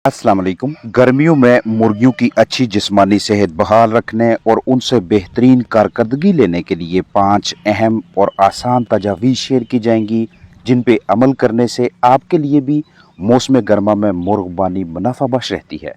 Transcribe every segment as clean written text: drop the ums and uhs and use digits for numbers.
अस्सलाम वालेकुम। गर्मियों में मुर्गियों की अच्छी जिस्मानी सेहत बहाल रखने और उनसे बेहतरीन कारकर्दगी लेने के लिए 5 अहम और आसान तजावीज़ शेयर की जाएंगी, जिन पे अमल करने से आपके लिए भी मौसम गर्मा में मुर्गबानी मुनाफा बख्श रहती है।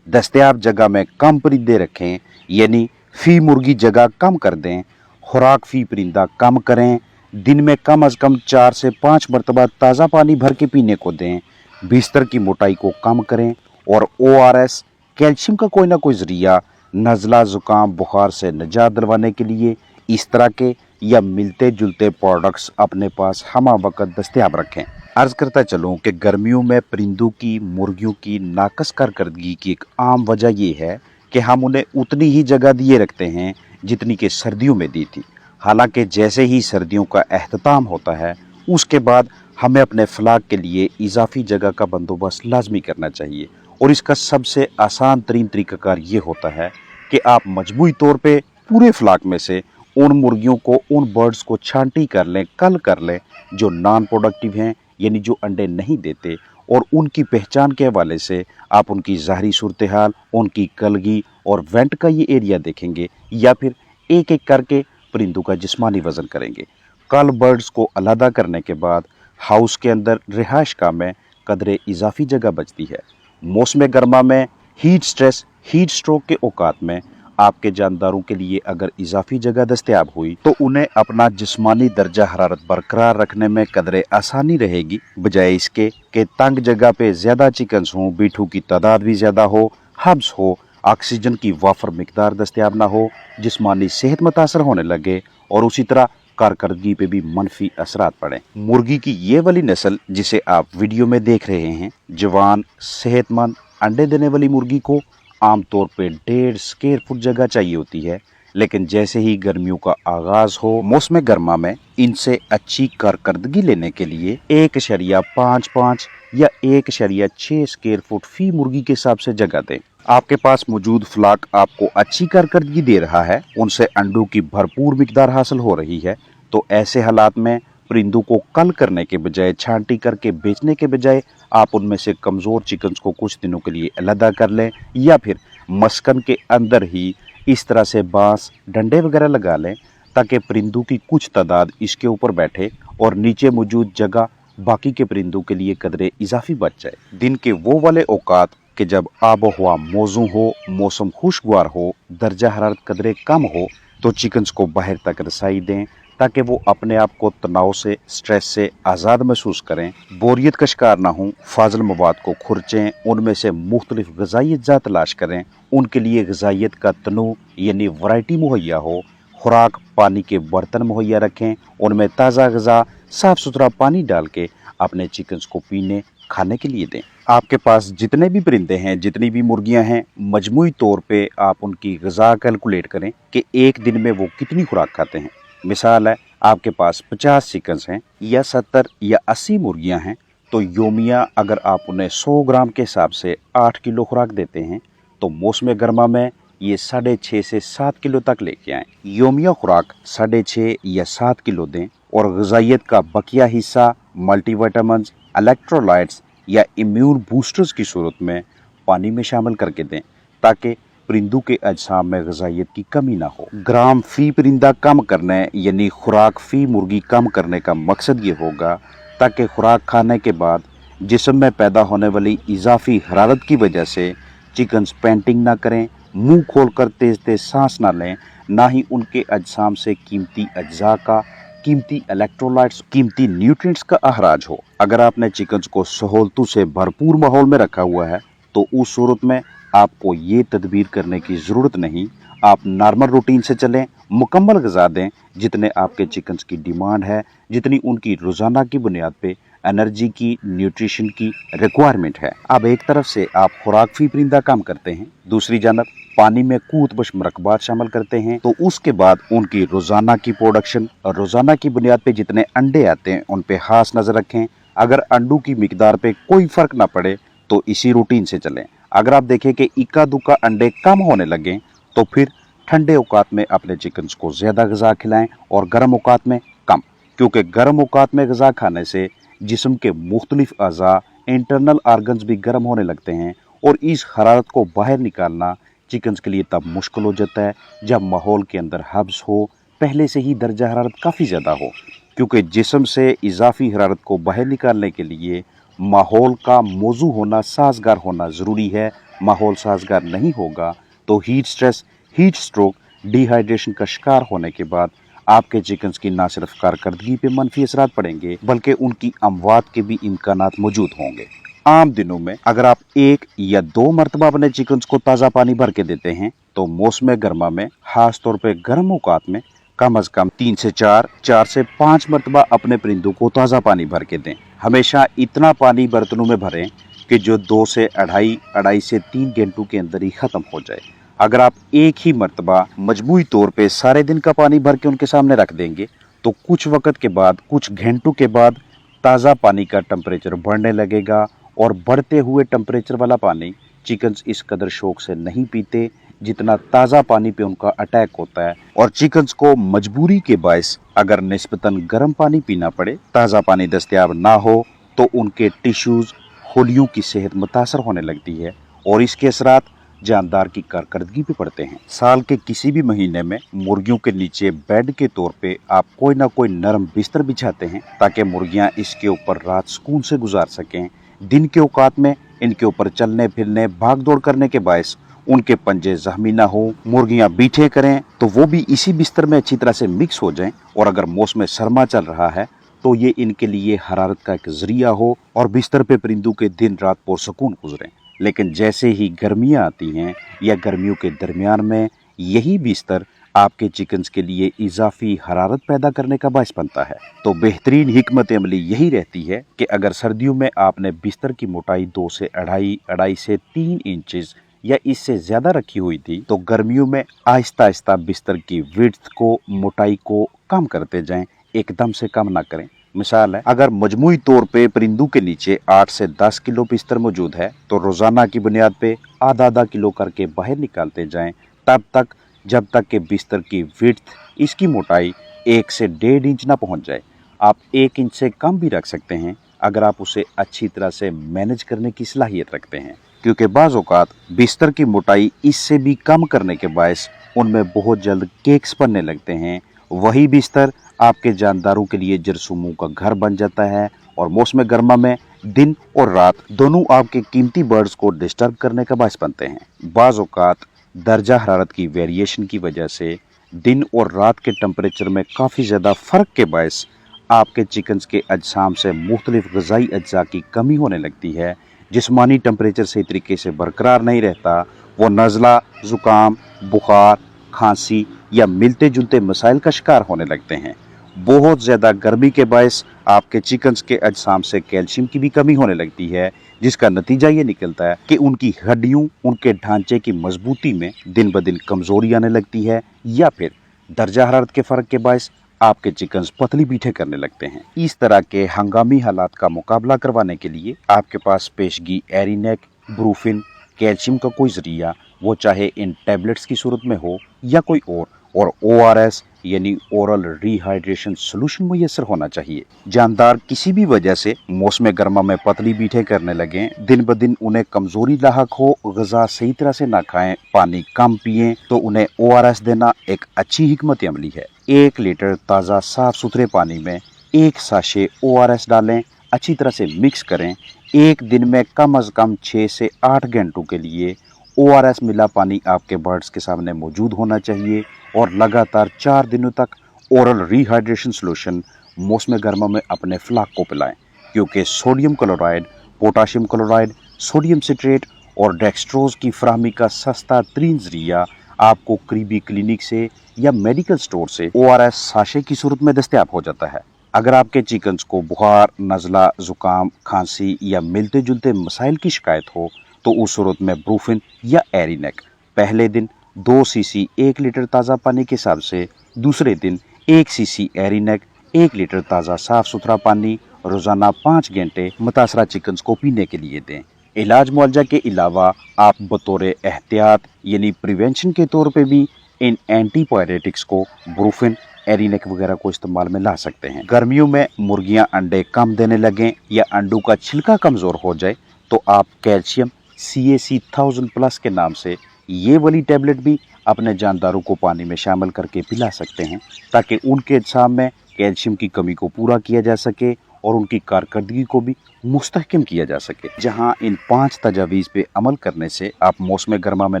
दस्तयाब जगह में कम परिंदे रखें, यानी फ़ी मुर्गी जगह कम कर दें। खुराक फ़ी परिंदा कम करें। दिन में कम अज़ कम 4 से 5 मरतबा ताज़ा पानी भर के पीने को दें। बिस्तर की मोटाई को कम करें और ORS, कैल्शियम का कोई ना कोई ज़रिया नज़ला, ज़ुकाम, बुखार से निजात दिलवाने के लिए इस तरह के या मिलते जुलते प्रोडक्ट्स अपने पास हमा वक्त दस्तयाब रखें। अर्ज़ करता चलूँ कि गर्मियों में परिंदों की, मुर्गियों की नाकस कारकर्दगी की एक आम वजह यह है कि हम उन्हें उतनी ही जगह दिए रखते हैं जितनी कि सर्दियों में दी थी। हालांकि जैसे ही सर्दियों का एहतताम होता है, उसके बाद हमें अपने फलाग के लिए इजाफी जगह का बंदोबस्त लाजमी करना चाहिए, और इसका सबसे आसान तरीन तरीक़ाकार ये होता है कि आप मजमूई तौर पे पूरे फलाग में से उन मुर्गियों को, उन बर्ड्स को छांटी कर लें, कल कर लें जो नॉन प्रोडक्टिव हैं, यानी जो अंडे नहीं देते, और उनकी पहचान के हवाले से आप उनकी ज़ाहरी सूरत हाल, उनकी कलगी और वेंट का ये एरिया देखेंगे, या फिर एक एक करके परिंदों का जिस्मानी वज़न करेंगे। कल बर्ड्स को अलहदा करने के बाद हाउस के अंदर रिहाइश गाह में कदरे इजाफी जगह बचती है। मौसम गर्मा में हीट स्ट्रेस, हीट स्ट्रोक के औकात में आपके जानदारों के लिए अगर इजाफी जगह दस्तयाब हुई तो उन्हें अपना जिस्मानी दर्जा हरारत बरकरार रखने में कदरे आसानी रहेगी, बजाय इसके कि तंग जगह पे ज़्यादा चिकन्स हों, बीठू की तादाद भी ज़्यादा हो, हब्स हो, ऑक्सीजन की वाफर मिकदार दस्तयाब ना हो, जिस्मानी सेहत मुतासर होने लगे और उसी तरह कारकर्दगी पे भी मनफी असरात पड़े। मुर्गी की ये वाली नस्ल जिसे आप वीडियो में देख रहे हैं, जवान सेहतमंद अंडे देने वाली मुर्गी को आमतौर पे 1.5 स्क्वायर फुट जगह चाहिए होती है, लेकिन जैसे ही गर्मियों का आगाज हो, मौसम गर्मा में इनसे अच्छी कारकर्दगी लेने के लिए 1.55 या 1.6 स्क्वायर फुट फी मुर्गी के हिसाब से जगह दें। आपके पास मौजूद फ्लाक आपको अच्छी कारकर्दगी दे रहा है, उनसे अंडों की भरपूर मिकदार हासिल हो रही है, तो ऐसे हालात में परिंदों को कल करने के बजाय, छांटी करके बेचने के बजाय आप उनमें से कमज़ोर चिकन्स को कुछ दिनों के लिए अलहदा कर लें, या फिर मस्कन के अंदर ही इस तरह से बांस, डंडे वगैरह लगा लें ताकि परिंदों की कुछ तादाद इसके ऊपर बैठे और नीचे मौजूद जगह बाकी के परिंदों के लिए कदरे इजाफी बच जाए। दिन के वो वाले औकात कि जब आबो हवा मौजू हो, मौसम खुशगवार हो, दर्जा हरारत कदरे कम हो, तो चिकन्स को बाहर तक रसाई दें ताकि वो अपने आप को तनाव से, स्ट्रेस से आज़ाद महसूस करें, बोरियत का शिकार ना हों, फाजल मवाद को खुरचें, उनमें से मुख्तलिफ ग़िज़ाई अज्जा तलाश करें, उनके लिए ग़िज़ाइयत का तनू यानी वैरायटी मुहैया हो, खुराक पानी के बर्तन मुहैया रखें, उनमें ताज़ा ग़िज़ा, साफ़ सुथरा पानी डाल के अपने चिकन्स को पीने, खाने के लिए दें। आपके पास जितने भी परिंदे हैं, जितनी भी मुर्गियां हैं, मजमूई तौर पे आप उनकी ग़िज़ा कैलकुलेट करें कि एक दिन में वो कितनी खुराक खाते हैं। मिसाल है, आपके पास 50 चिकन्स हैं या 70 या 80 मुर्गियां हैं, तो योमिया अगर आप उन्हें 100 ग्राम के हिसाब से 8 किलो खुराक देते हैं, तो मौसम गर्मा में ये 6.5 से 7 किलो तक लेके आएँ। योमिया खुराक 6.5 या 7 किलो दें और ग़िज़ाइयत का बकिया हिस्सा मल्टीविटामिन्स, इलेक्ट्रोलाइट्स या इम्यून बूस्टर्स की सूरत में पानी में शामिल करके दें ताकि परिंदों के अजसाम में ग़िज़ाइयत की कमी ना हो। ग्राम फ़ी परिंदा कम करने यानी खुराक फ़ी मुर्गी कम करने का मकसद ये होगा ताकि खुराक खाने के बाद जिस्म में पैदा होने वाली इजाफी हरारत की वजह से चिकन्स पेंटिंग ना करें, मुंह खोलकर तेज़ तेज़ सांस ना लें, ना ही उनके अजसाम से कीमती अज्जा का, कीमती इलेक्ट्रोलाइट्स, कीमती न्यूट्रिएंट्स का अहराज हो। अगर आपने चिकन्स को सहूलतों से भरपूर माहौल में रखा हुआ है, तो उस सूरत में आपको ये तदबीर करने की ज़रूरत नहीं। आप नॉर्मल रूटीन से चलें, मुकम्मल ग़िज़ा दें जितने आपके चिकन्स की डिमांड है, जितनी उनकी रोज़ाना की बुनियाद पे एनर्जी की, न्यूट्रिशन की रिक्वायरमेंट है। अब एक तरफ से आप खुराक फ़ी परिंदा कम करते हैं, दूसरी जानब पानी में कूत बश मरकबात शामिल करते हैं, तो उसके बाद उनकी रोज़ाना की प्रोडक्शन और रोज़ाना की बुनियाद पे जितने अंडे आते हैं उन पे खास नज़र रखें। अगर अंडों की मिकदार पे कोई फ़र्क ना पड़े तो इसी रूटीन से चलें। अगर आप देखें कि इक्का दुक्का अंडे कम होने लगें, तो फिर ठंडे औकात में अपने चिकन्स को ज़्यादा ग़िज़ा खिलाएं और गर्म औकात में कम, क्योंकि गर्म औकात में ग़िज़ा खाने से जिस्म के मुख्तलिफ अज़ा, इंटरनल आर्गन्स भी गर्म होने लगते हैं और इस हरारत को बाहर निकालना चिकन्स के लिए तब मुश्किल हो जाता है जब माहौल के अंदर हब्स हो, पहले से ही दर्जा हरारत काफ़ी ज़्यादा हो, क्योंकि जिस्म से इजाफी हरारत को बाहर निकालने के लिए माहौल का मौजू होना, साजगार होना ज़रूरी है। माहौल साजगार नहीं होगा तो heat stress, heat stroke, dehydration का शिकार होने के बाद आपके चिकन्स की न सिर्फ कारकर्दगी पे मनफी असरात पड़ेंगे बल्कि उनकी अमवात के भी इम्कानात मौजूद होंगे। आम दिनों में अगर आप 1 या 2 मरतबा अपने चिकन्स को ताज़ा पानी भर के देते हैं तो मौसम गर्मा में, खास तौर पे गर्म औकात में, कम अज कम 3 से 4, 4 से 5 मरतबा अपने परिंदों को ताज़ा पानी भर के दें। हमेशा इतना पानी बर्तनों में भरें कि जो 2 से 2.5 से 3 घंटों के अंदर ही ख़त्म हो जाए। अगर आप एक ही मरतबा मजमूई तौर पे सारे दिन का पानी भर के उनके सामने रख देंगे तो कुछ वक्त के बाद, कुछ घंटों के बाद ताज़ा पानी का टेम्परेचर बढ़ने लगेगा और बढ़ते हुए टेम्परेचर वाला पानी चिकन्स इस कदर शौक से नहीं पीते जितना ताज़ा पानी पे उनका अटैक होता है। और चिकन्स को मजबूरी के बायस अगर निस्बतन गर्म पानी पीना पड़े, ताज़ा पानी दस्तयाब ना हो तो उनके टिश्यूज़, खोलियों की सेहत मुतासर होने लगती है और इसके असरात जानदार की कारकर्दगी पे पड़ते हैं। साल के किसी भी महीने में मुर्गियों के नीचे बेड के तौर पे आप कोई ना कोई नरम बिस्तर बिछाते हैं ताकि मुर्गियां इसके ऊपर रात सुकून से गुजार सकें। दिन के औकात में इनके ऊपर चलने फिरने, भाग दौड़ करने के बायस उनके पंजे जख्मी ना हो, मुर्गियां बीठे करें तो वो भी इसी बिस्तर में अच्छी तरह से मिक्स हो जाएं। और अगर मौसम सरमा चल रहा है तो ये इनके लिए हरारत का एक जरिया हो और बिस्तर पे परिंदों के दिन रात पुरसकून गुजरें। लेकिन जैसे ही गर्मियां आती हैं या गर्मियों के दरमियान में यही बिस्तर आपके चिकन्स के लिए इजाफी हरारत पैदा करने का बायस बनता है। तो बेहतरीन हिकमत अमली यही रहती है कि अगर सर्दियों में आपने बिस्तर की मोटाई 2 से 2.5 से 3 इंचेस या इससे ज़्यादा रखी हुई थी तो गर्मियों में आहिस्ता आहिस्ता बिस्तर की विड्थ को, मोटाई को कम करते जाएं, एकदम से कम ना करें। मिसाल है, अगर मजमूई तौर पे परिंदों के नीचे 8 से 10 किलो बिस्तर मौजूद है तो रोज़ाना की बुनियाद पे आधा किलो करके बाहर निकालते जाएं, तब तक जब तक कि बिस्तर की विड्थ, इसकी मोटाई 1 से 1.5 इंच ना पहुंच जाए। आप 1 इंच से कम भी रख सकते हैं अगर आप उसे अच्छी तरह से मैनेज करने की सलाहियत रखते हैं, क्योंकि बाज़ औक़ात बिस्तर की मोटाई इससे भी कम करने के बायस उनमें बहुत जल्द केक्स बनने लगते हैं। वही बिस्तर आपके जानदारों के लिए जरसूमों का घर बन जाता है और मौसम गर्मा में दिन और रात दोनों आपके कीमती बर्ड्स को डिस्टर्ब करने का बायस बनते हैं। बाज़ औक़ात दर्जा हरारत की वेरिएशन की वजह से दिन और रात के टेम्परेचर में काफ़ी ज़्यादा फ़र्क के बायस आपके चिकन्स के अजसाम से मुख्तलिफ ग़िज़ाई अज्जा की कमी होने लगती है। जिस्मानी टेम्परेचर सही तरीके से बरकरार नहीं रहता, वो नज़ला, ज़ुकाम, बुखार, खांसी या मिलते जुलते मसाइल का शिकार होने लगते हैं। बहुत ज़्यादा गर्मी के बायस आपके चिकन्स के अजसाम से कैल्शियम की भी कमी होने लगती है, जिसका नतीजा ये निकलता है कि उनकी हड्डियों, उनके ढांचे की मजबूती में दिन ब दिन कमज़ोरी आने लगती है या फिर दर्जा हरारत के फ़र्क के बायस आपके चिकन्स पतली पीठे करने लगते हैं। इस तरह के हंगामी हालात का मुकाबला करवाने के लिए आपके पास पेशगी एरिनेक, ब्रूफिन, कैल्शियम का कोई जरिया, वो चाहे इन टैबलेट्स की सूरत में हो या कोई और ORS यानी ओरल रिहाइड्रेशन सोल्यूशन मुयसर होना चाहिए। जानदार किसी भी वजह से मौसम गर्मा में पतली बीठे करने लगे, दिन ब दिन उन्हें कमजोरी लाहक हो, ग़िज़ा सही तरह से ना खाएं, पानी कम पिएं, तो उन्हें ORS देना एक अच्छी हिकमत अमली है। 1 लीटर ताज़ा साफ सुथरे पानी में 1 साशे ORS डालें, अच्छी तरह से मिक्स करें। एक दिन में कम अज़ कम 6 से 8 घंटों के लिए ORS मिला पानी आपके बर्ड्स के सामने मौजूद होना चाहिए और लगातार 4 दिनों तक ओरल रिहाइड्रेशन सोल्यूशन मौसम गर्मा में अपने फ्लाक को पिलाएं, क्योंकि sodium chloride, potassium chloride, sodium citrate और डेक्सट्रोज की फराहमी का सस्ता तरीन जरिया आपको करीबी क्लिनिक से या मेडिकल स्टोर से ORS साशे की सूरत में दस्तयाब हो जाता है। अगर आपके चिकन्स को बुखार, नज़ला, ज़ुकाम, खांसी या मिलते जुलते मसाइल की शिकायत हो तो उस सूरत में ब्रूफिन या एरिनेक पहले दिन 2 सीसी 1 लीटर ताज़ा पानी के हिसाब से, दूसरे दिन 1 सीसी एरिनेक 1 लीटर ताज़ा साफ़ सुथरा पानी रोज़ाना 5 घंटे मुतासरा चिकन्स को पीने के लिए दें। इलाज मुआवजा के अलावा आप बतौर एहतियात यानी प्रिवेंशन के तौर पे भी इन एंटीपायरेटिक्स को, ब्रूफिन, एरिनेक वगैरह को इस्तेमाल में ला सकते हैं। गर्मियों में मुर्गियां अंडे कम देने लगें या अंडों का छिलका कमज़ोर हो जाए तो आप कैल्शियम CAC 1000+ के नाम से ये वाली टैबलेट भी अपने जानदारों को पानी में शामिल करके पिला सकते हैं, ताकि उनके एज्साम में कैल्शियम की कमी को पूरा किया जा सके और उनकी कारकर्दगी को भी मुस्तहकम किया जा सके। जहां इन 5 तजावीज़ पे अमल करने से आप मौसम गर्मा में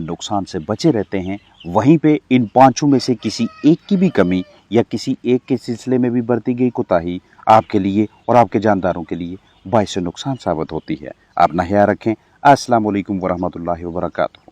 नुकसान से बचे रहते हैं, वहीं पे इन 5 में से किसी एक की भी कमी या किसी एक के सिलसिले में भी बरती गई कोताही आपके लिए और आपके जानदारों के लिए बाइस नुकसान साबित होती है। आप ख्याल रखें। अस्सलाम वालेकुम वरहमतुल्लाहि वबरकातुहू।